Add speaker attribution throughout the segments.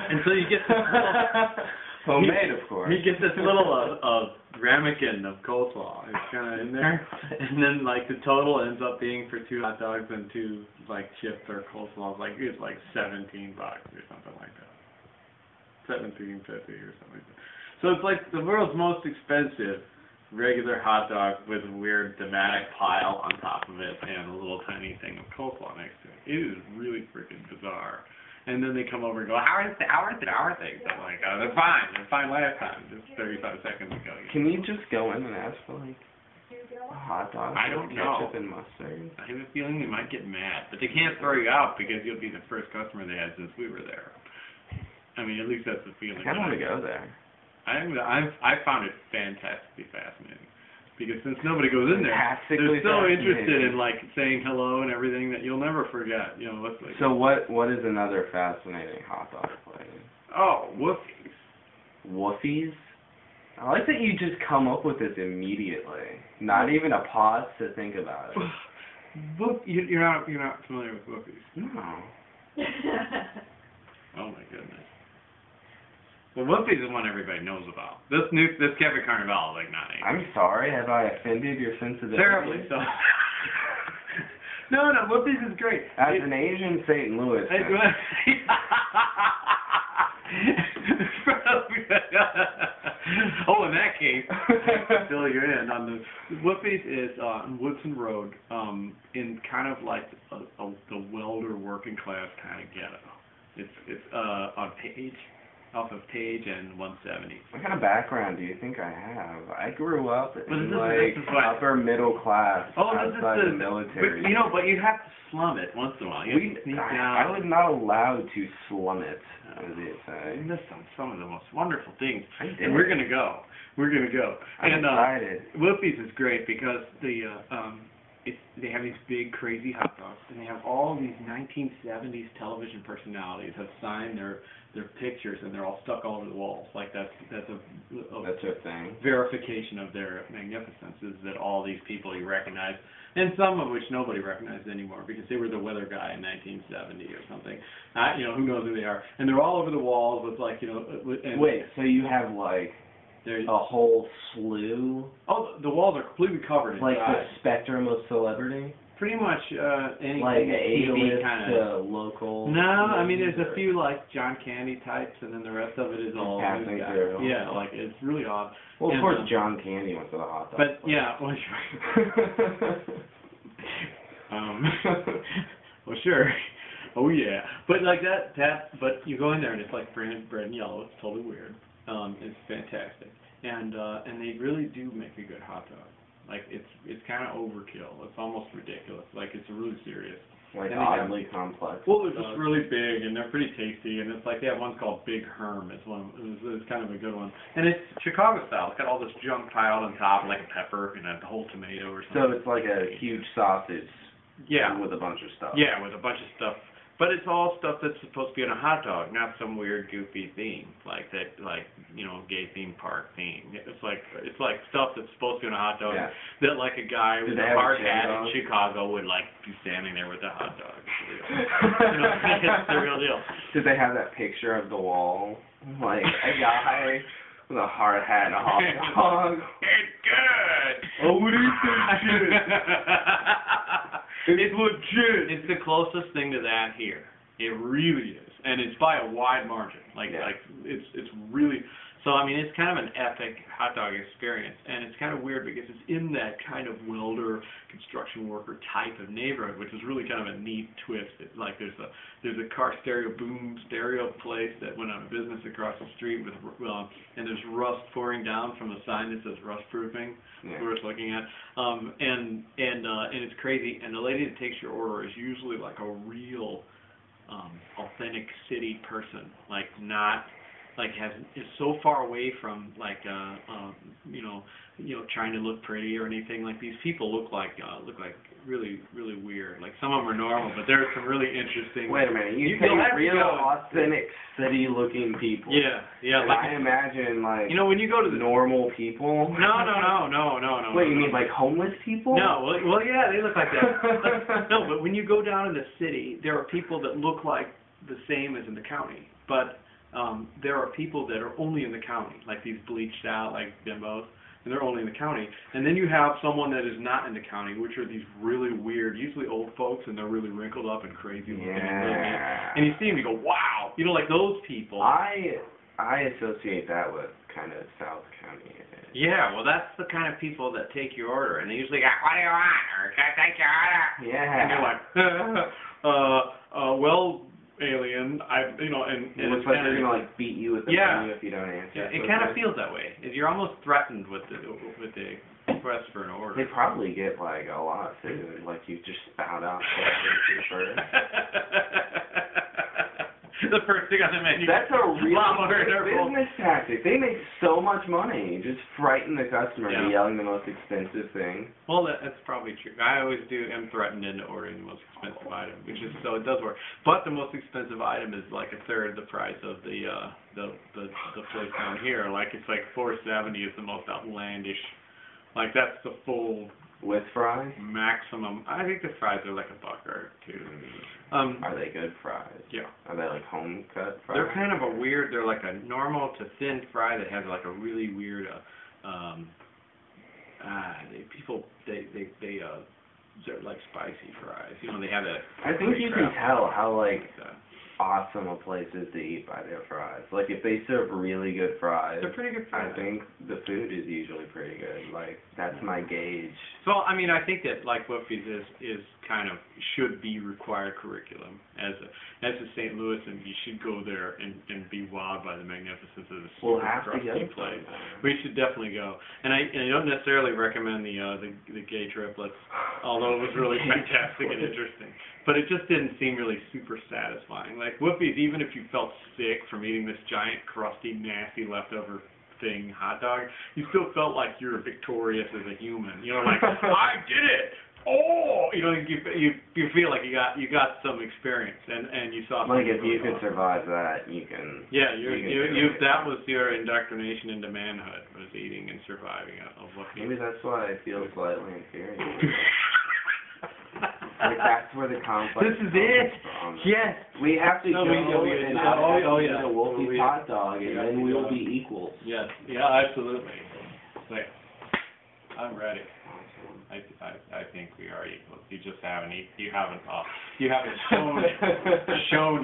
Speaker 1: And so you get this little,
Speaker 2: homemade, of course.
Speaker 1: you get this little ramekin of coleslaw. It's kind of in there, and then like the total ends up being for 2 hot dogs and 2 like chips or coleslaws. Like it's like $17 or something like that. $17.50 or something like that. So it's like the world's most expensive regular hot dog with a weird thematic pile on top of it and a little tiny thing of coleslaw next to it. It is really freaking bizarre. And then they come over and go, how are things? I'm like, oh, they're fine last time, just 35 seconds ago.
Speaker 2: Can you just go in and ask for like a hot dog with ketchup and mustard?
Speaker 1: I have a feeling they might get mad, but they can't throw you out because you'll be the first customer they had since we were there. I mean, at least that's the feeling.
Speaker 2: I want to go there.
Speaker 1: I found it fantastically fascinating because since nobody goes in there, they're so interested in like saying hello and everything that you'll never forget. You know, what's like.
Speaker 2: So what is another fascinating hot dog place?
Speaker 1: Oh, Woofie's.
Speaker 2: Woofie's? I like that you just come up with this immediately. Not even a pause to think about it.
Speaker 1: You're not familiar with Woofie's?
Speaker 2: No.
Speaker 1: Oh my goodness. Well, Woofie's is one everybody knows about. This Cafe Carnival is like not.
Speaker 2: I'm sorry, have I offended your sensibility?
Speaker 1: Terribly so. No, Woofie's is great.
Speaker 2: As an Asian St. Louis.
Speaker 1: Oh, in that case, fill you in on the Woofie's is on Woodson Road, in kind of like the welder working class kind of ghetto. It's on off of Page and 170.
Speaker 2: What kind of background do you think I have? I grew up in
Speaker 1: this is
Speaker 2: upper middle class
Speaker 1: outside
Speaker 2: the military.
Speaker 1: But you have to slum it once in a while. You have to sneak down.
Speaker 2: I was not allowed to slum it, as they say.
Speaker 1: You missed some of the most wonderful things.
Speaker 2: I did.
Speaker 1: And we're gonna go.
Speaker 2: I'm excited.
Speaker 1: Woofie's is great because they have these big crazy hot dogs, and they have all these 1970s television personalities have signed their pictures, and they're all stuck all over the walls. Like that's
Speaker 2: a thing.
Speaker 1: Verification of their magnificence is that all these people you recognize, and some of which nobody recognizes anymore because they were the weather guy in 1970 or something. Who knows who they are? And they're all over the walls with like
Speaker 2: Wait, so you have like a whole slew?
Speaker 1: Oh, the walls are completely covered.
Speaker 2: Like the spectrum of celebrity?
Speaker 1: Pretty much anything.
Speaker 2: Like A-list
Speaker 1: kind of
Speaker 2: local.
Speaker 1: No, I mean there's a few like John Candy types, and then the rest of it is all
Speaker 2: passing through.
Speaker 1: Yeah, like it's really odd.
Speaker 2: Well, of course John Candy went to the hot dog.
Speaker 1: But
Speaker 2: place.
Speaker 1: yeah, well sure. Oh yeah, but like that. But you go in there and it's like bread and yellow. It's totally weird. It's fantastic, and they really do make a good hot dog. Like it's kind of overkill. It's almost ridiculous. Like it's really serious.
Speaker 2: Like oddly complex.
Speaker 1: Well, they're just really big and they're pretty tasty. And it's like they have one called Big Herm. It's kind of a good one. And it's Chicago style. It's got all this junk piled on top, like a pepper and a whole tomato or something.
Speaker 2: So it's like a huge sausage.
Speaker 1: Yeah.
Speaker 2: With a bunch of stuff.
Speaker 1: Yeah, with a bunch of stuff. But it's all stuff that's supposed to be on a hot dog, not some weird goofy theme like that, gay theme park theme. It's like stuff that's supposed to be on a hot dog that like a guy with a hard hat in Chicago would like be standing there with a hot dog. It's the real deal.
Speaker 2: Did they have that picture of the wall, like a guy with a hard hat and a hot dog?
Speaker 1: It's good.
Speaker 2: Oh, what is this shit? It's legit.
Speaker 1: It's the closest thing to that here. It really is, and it's by a wide margin. It's really. So I mean, it's kind of an epic hot dog experience, and it's kind of weird because it's in that kind of welder, construction worker type of neighborhood, which is really kind of a neat twist. It's like there's a car stereo place that went out of business across the street with and there's rust pouring down from a sign that says rust proofing.
Speaker 2: Yeah.
Speaker 1: Worth looking at. And it's crazy. And the lady that takes your order is usually like a real authentic city person, like not. Like is so far away from trying to look pretty or anything. Like these people look like really really weird. Like some of them are normal, but there's some really interesting.
Speaker 2: Wait a minute, you say real authentic city looking people?
Speaker 1: Yeah.
Speaker 2: Like I imagine
Speaker 1: when you go to the
Speaker 2: normal people.
Speaker 1: No.
Speaker 2: Wait, you mean like homeless people?
Speaker 1: No, well yeah, they look like that. No, but when you go down in the city, there are people that look like the same as in the county, but there are people that are only in the county, like these bleached out, like bimbos, and they're only in the county. And then you have someone that is not in the county, which are these really weird, usually old folks, and they're really wrinkled up and crazy looking.
Speaker 2: Yeah.
Speaker 1: And you see them, you go, wow, you know, like those people.
Speaker 2: I associate that with kind of South County.
Speaker 1: Yeah, well, that's the kind of people that take your order, and they usually go, what do you want, or can I take your order?
Speaker 2: Yeah.
Speaker 1: And you're like, well, alien, and
Speaker 2: it looks like they're gonna like beat you with the menu if you don't answer.
Speaker 1: Yeah, it kind of feels that way. You're almost threatened with the request for an order.
Speaker 2: They probably get like a lot of food, like you just spout out first.
Speaker 1: The first thing on the menu.
Speaker 2: That's a real business tactic. They make so much money. Just frighten the customer by yelling the most expensive thing.
Speaker 1: Well, that's probably true. I always am threatened into ordering the most expensive item, which is so it does work. But the most expensive item is like a third the price of the place down here. Like it's like $4.70 is the most outlandish. Like that's the full.
Speaker 2: With fries?
Speaker 1: Maximum. I think the fries are like $1 or $2.
Speaker 2: Are they good fries?
Speaker 1: Yeah.
Speaker 2: Are they like home cut fries?
Speaker 1: They're kind of a weird. They're like a normal to thin fry that has like a really weird. They're like spicy fries. You know, they have that.
Speaker 2: I think you can tell how like awesome a place is to eat by their fries. Like if they serve really good fries,
Speaker 1: they're pretty good fries.
Speaker 2: I think the food is usually pretty good. Like that's my gauge.
Speaker 1: So I mean, I think that like Woofie's is kind of should be required curriculum as a St. Louis, and you should go there and be wowed by the magnificence of this crusty place. We should definitely go. And I don't necessarily recommend the gay triplets, although it was really fantastic and interesting. But it just didn't seem really super satisfying. Like Woofie's, even if you felt sick from eating this giant, crusty, nasty leftover thing hot dog, you still felt like you were victorious as a human. You know, like I did it. Oh, you know, you feel like you got some experience and you saw.
Speaker 2: Like if you could survive that, you can.
Speaker 1: Yeah, that was your indoctrination into manhood, was eating and surviving a Woofie.
Speaker 2: Maybe that's why I feel slightly inferior. Like that's where the conflict.
Speaker 1: This is it. Yes.
Speaker 2: We have to go and eat a Woofie hot dog, and then we will be equals.
Speaker 1: Yes. Yeah. Absolutely. Like, I'm ready. I think we are equals. You just haven't shown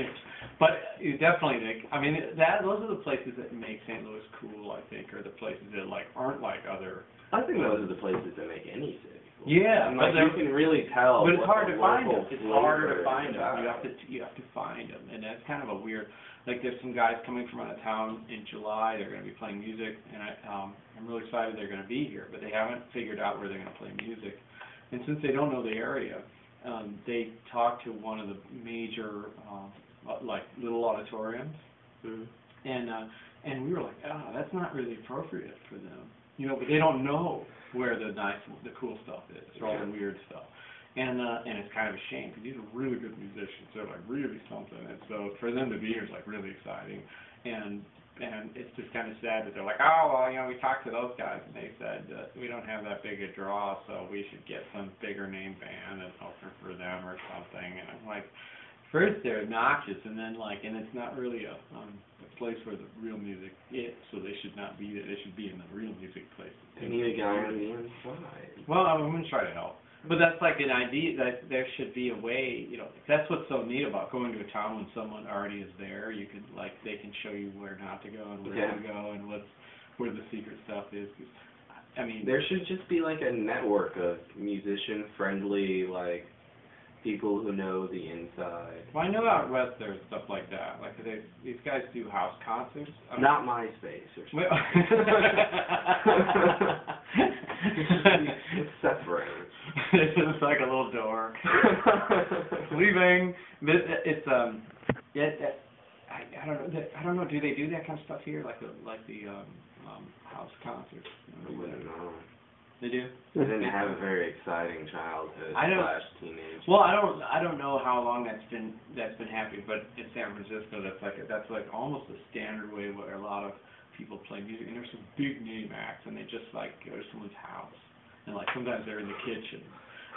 Speaker 1: it. But you definitely, I mean, those are the places that make St. Louis cool. I think, are the places that like aren't like other.
Speaker 2: I think those are the places that make any city.
Speaker 1: Yeah,
Speaker 2: and like you can really tell.
Speaker 1: But it's hard to find them. It's harder to find them. You have to find them, and that's kind of a weird. Like there's some guys coming from out of town in July. They're going to be playing music, and I'm really excited they're going to be here. But they haven't figured out where they're going to play music, and since they don't know the area, they talked to one of the major like little auditoriums, and we were like, that's not really appropriate for them, you know. But they don't know where the cool stuff is, or all the weird stuff. And it's kind of a shame because these are really good musicians. They're like really something, and so for them to be here is like really exciting. And it's just kind of sad that they're like, oh well, you know, we talked to those guys and they said we don't have that big a draw, so we should get some bigger name band and open for them or something. And I'm like, first they're obnoxious, and then and it's not really a place where the real music is, so they should not be there. They should be in the real music place.
Speaker 2: They need a guy on the inside.
Speaker 1: Well, I'm going to try to help. But that's like an idea that there should be a way, you know, that's what's so neat about going to a town when someone already is there. You can, they can show you where not to go and where to go and where the secret stuff is. I mean,
Speaker 2: there should just be like a network of musician-friendly, people who know the inside.
Speaker 1: Well, I know out west there's stuff like that. Like these guys do house concerts.
Speaker 2: Not MySpace or something. It's separate.
Speaker 1: It's like a little door. Leaving. It's I don't know. Do they do that kind of stuff here, like the house concerts?
Speaker 2: I wouldn't know.
Speaker 1: They do.
Speaker 2: I didn't have a very exciting childhood / teenage.
Speaker 1: Well, I don't know how long that's been happening, but in San Francisco, that's like almost a standard way where a lot of people play music, and there's some big name acts, and they just go to someone's house, and sometimes they're in the kitchen,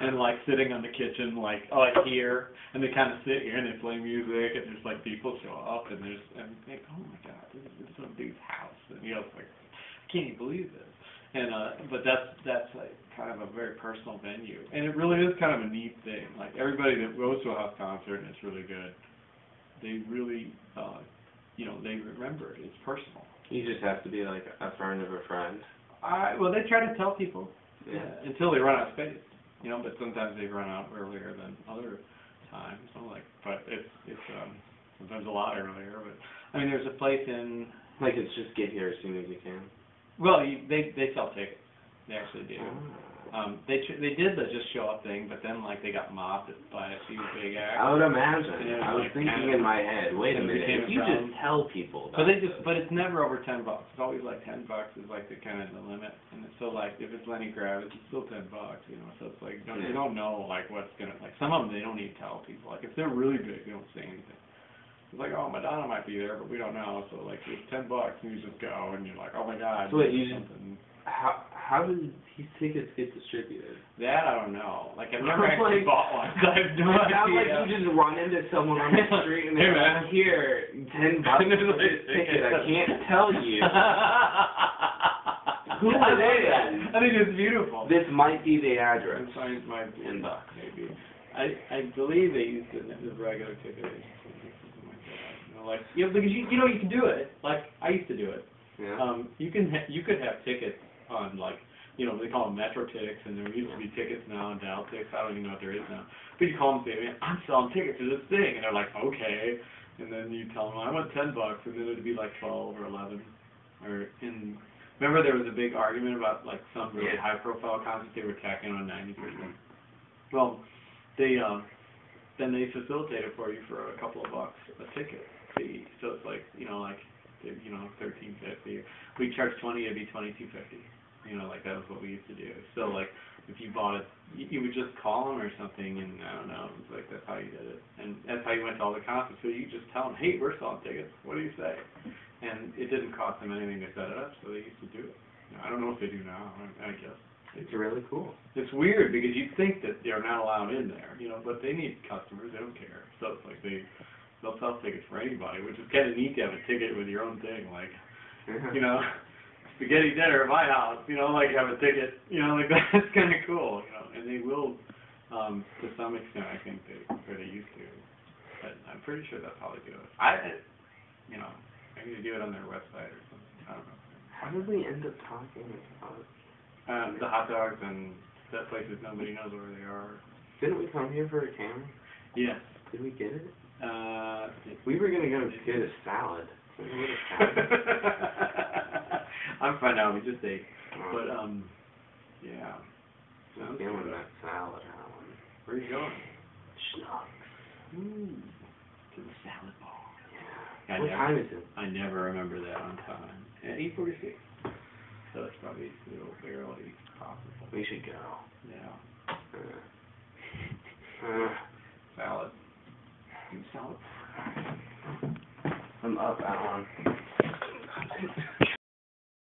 Speaker 1: and like sitting on the kitchen, like here, and they kind of sit here and they play music, and there's like people show up, and think, oh my God, this is some dude's house, and it's like, I can't even believe this. And but that's like kind of a very personal venue, and it really is kind of a neat thing. Like everybody that goes to a house concert and it's really good, they really, they remember it. It's personal.
Speaker 2: You just have to be like a friend of a friend.
Speaker 1: Well, they try to tell people,
Speaker 2: Yeah.
Speaker 1: until they run out of space, but sometimes they run out earlier than other times. But it's sometimes a lot earlier. But I mean, there's a place in.
Speaker 2: Like it's just get here as soon as you can.
Speaker 1: Well, they sell tickets. They actually do.
Speaker 2: Oh.
Speaker 1: They did the just show up thing, but then like they got mobbed by a few big acts.
Speaker 2: I would imagine.
Speaker 1: Yeah,
Speaker 2: I was thinking in my head, wait a minute, if you just tell people.
Speaker 1: But it's never over $10. It's always like $10 is like the kind of the limit, and so like if it's Lenny Kravitz, it's still $10. So it's like you don't know like what's gonna like some of them they don't even tell people. Like if they're really big, they don't say anything. It's like, oh, Madonna might be there, but we don't know. So like it's $10 and you just go and you're like, oh my God.
Speaker 2: So wait, how do these tickets get distributed?
Speaker 1: That I don't know. Like I've never actually bought one. So I have no idea.
Speaker 2: It sounds like you just run into someone on the street and they're like, here, $10 for this ticket. I can't tell you. Who are they then?
Speaker 1: I think it's beautiful.
Speaker 2: This might be the address.
Speaker 1: The signs might be
Speaker 2: $10.
Speaker 1: Maybe. I believe they used the regular ticket. Like because you can do it. Like I used to do it.
Speaker 2: Yeah.
Speaker 1: You could have tickets on like they call them Metro tickets, and there used to be tickets now and Dow tickets. I don't even know if there is now. But you call them and say, man, I'm selling tickets to this thing, and they're like, okay. And then you tell them, I want $10, and then it'd be like 12 or 11. Remember there was a big argument about like some really high profile concert they were tacking on 90%. Well, then they facilitate it for you for a couple of bucks a ticket fee. So it's like $13.50. We charge $20, it'd be $22.50. Like that was what we used to do. So like if you bought it, you would just call them or something, and I don't know. It was like that's how you did it, and that's how you went to all the concerts. So you just tell them, hey, we're selling tickets. What do you say? And it didn't cost them anything to set it up, so they used to do it. I don't know if they do now. I guess.
Speaker 2: It's really cool.
Speaker 1: It's weird because you'd think that they're not allowed in there, but they need customers. They don't care. So it's like they'll sell tickets for anybody, which is kind of neat to have a ticket with your own thing, like, spaghetti dinner at my house, like have a ticket, like that's kind of cool, and they will, to some extent, I think they used to, but I'm pretty sure that's how they do it. Maybe they do it on their website or something. I don't know.
Speaker 2: How did we end up talking about
Speaker 1: the hot dogs and that places nobody knows where they are.
Speaker 2: Didn't we come here for a camera?
Speaker 1: Yes.
Speaker 2: Did we get it? We were gonna go get a salad.
Speaker 1: I'm fine now. We just ate. But yeah.
Speaker 2: I'm feeling that salad, Alan.
Speaker 1: Where are you going?
Speaker 2: Schnucks.
Speaker 1: To the salad bar.
Speaker 2: Yeah. What time is it?
Speaker 1: I never remember that on time. 8:46. So it's probably still barely possible.
Speaker 2: We should go.
Speaker 1: Yeah. Salad. Salad.
Speaker 2: I'm up, Alan.